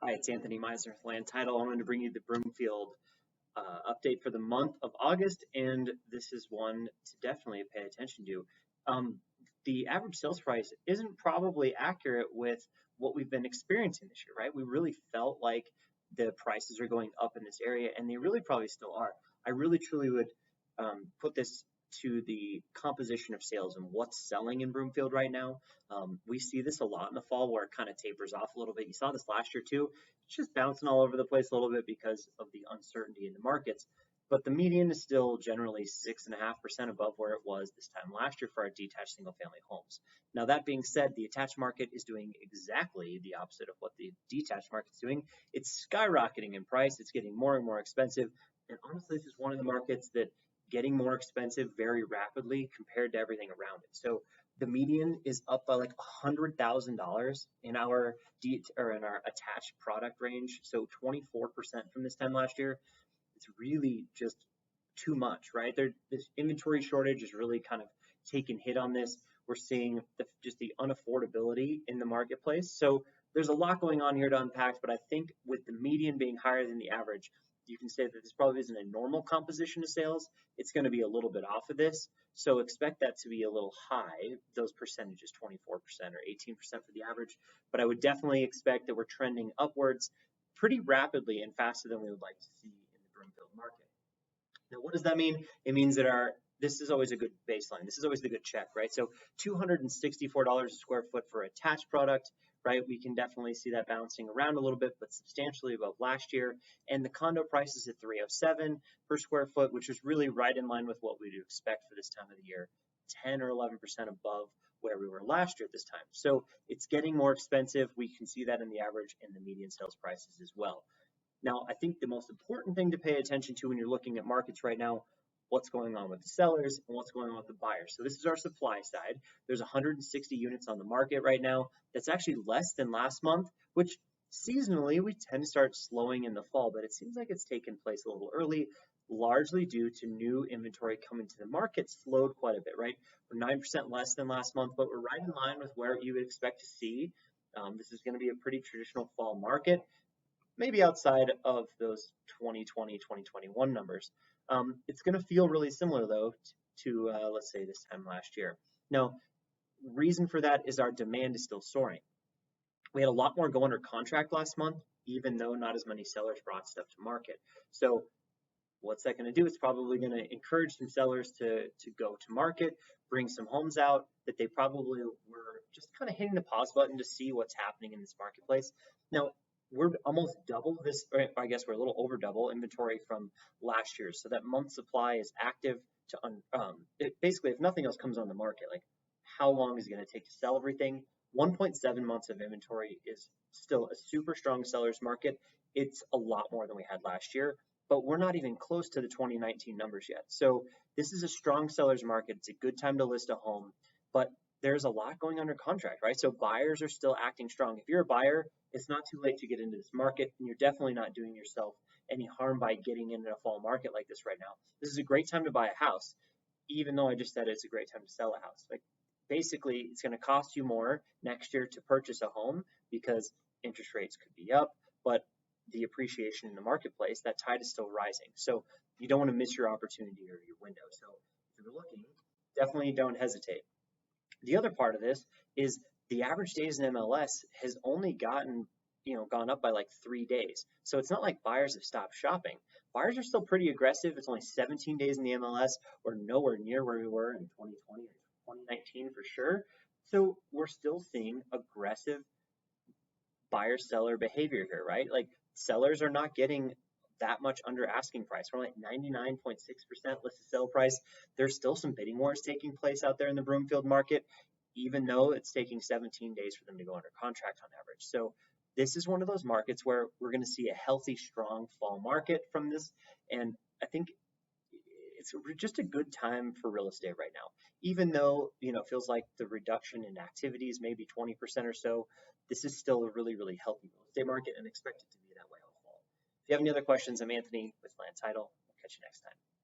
Hi, it's Anthony Meisner with Land Title. I wanted to bring you the Broomfield update for the month of August, and this is one to definitely pay attention to. Um, the average sales price isn't probably accurate with what we've been experiencing this year, right? We really felt like the prices are going up in this area, and they really probably still are. I really truly would put this to the composition of sales and what's selling in Broomfield right now. We see this a lot in the fall where it kind of tapers off a little bit. You saw this last year too. It's just bouncing all over the place a little bit because of the uncertainty in the markets. But the median is still generally 6.5% above where it was this time last year for our detached single family homes. Now, that being said, the attached market is doing exactly the opposite of what the detached market is doing. It's skyrocketing in price, it's getting more and more expensive. And honestly, this is one of the markets that getting more expensive very rapidly compared to everything around it. So the median is up by like $100,000 in our in our attached product range. So 24% from this time last year. It's really just too much, right? This inventory shortage is really kind of taking hit on this. We're seeing just the unaffordability in the marketplace. So there's a lot going on here to unpack, but I think with the median being higher than the average, you can say that this probably isn't a normal composition of sales. It's going to be a little bit off of this. So expect that to be a little high, those percentages, 24% or 18% for the average. But I would definitely expect that we're trending upwards pretty rapidly and faster than we would like to see in the Broomfield market. Now, what does that mean? It means that this is always a good baseline. This is always the good check, right? So $264 a square foot for attached product, right? We can definitely see that bouncing around a little bit, but substantially above last year. And the condo price is at $307 per square foot, which is really right in line with what we do expect for this time of the year, 10 or 11% above where we were last year at this time. So it's getting more expensive. We can see that in the average and the median sales prices as well. Now, I think the most important thing to pay attention to when you're looking at markets right now, what's going on with the sellers and what's going on with the buyers. So this is our supply side. There's 160 units on the market right now. That's actually less than last month, which seasonally we tend to start slowing in the fall, but it seems like it's taken place a little early, largely due to new inventory coming to the market slowed quite a bit, right? We're 9% less than last month, but we're right in line with where you would expect to see. This is going to be a pretty traditional fall market, maybe outside of those 2020, 2021 numbers. It's going to feel really similar, though, to let's say this time last year. Now, reason for that is our demand is still soaring. We had a lot more go under contract last month, even though not as many sellers brought stuff to market. So what's that going to do? It's probably going to encourage some sellers to go to market, bring some homes out that they probably were just kind of hitting the pause button to see what's happening in this marketplace. Now, we're almost double this, or I guess we're a little over double inventory from last year. So that month supply is active to, basically, if nothing else comes on the market, like how long is it going to take to sell everything? 1.7 months of inventory is still a super strong seller's market. It's a lot more than we had last year, but we're not even close to the 2019 numbers yet. So this is a strong seller's market. It's a good time to list a home, but there's a lot going under contract, right? So buyers are still acting strong. If you're a buyer, it's not too late to get into this market, and you're definitely not doing yourself any harm by getting into a fall market like this right now. This is a great time to buy a house, even though I just said it's a great time to sell a house. Like basically, it's going to cost you more next year to purchase a home because interest rates could be up, but the appreciation in the marketplace, that tide is still rising. So you don't want to miss your opportunity or your window. So if you're looking, definitely don't hesitate. The other part of this is the average days in MLS has only gone up by like 3 days. So it's not like buyers have stopped shopping. Buyers are still pretty aggressive. It's only 17 days in the MLS. We're nowhere near where we were in 2020 or 2019 for sure. So we're still seeing aggressive buyer-seller behavior here, right? Like sellers are not getting that much under asking price. We're like 99.6% listed sale price. There's still some bidding wars taking place out there in the Broomfield market, even though it's taking 17 days for them to go under contract on average. So this is one of those markets where we're going to see a healthy, strong fall market from this. And I think it's just a good time for real estate right now. Even though, it feels like the reduction in activities, maybe 20% or so, this is still a really, really healthy real estate market and expect it to be that way all fall. If you have any other questions, I'm Anthony with Land Title. I'll catch you next time.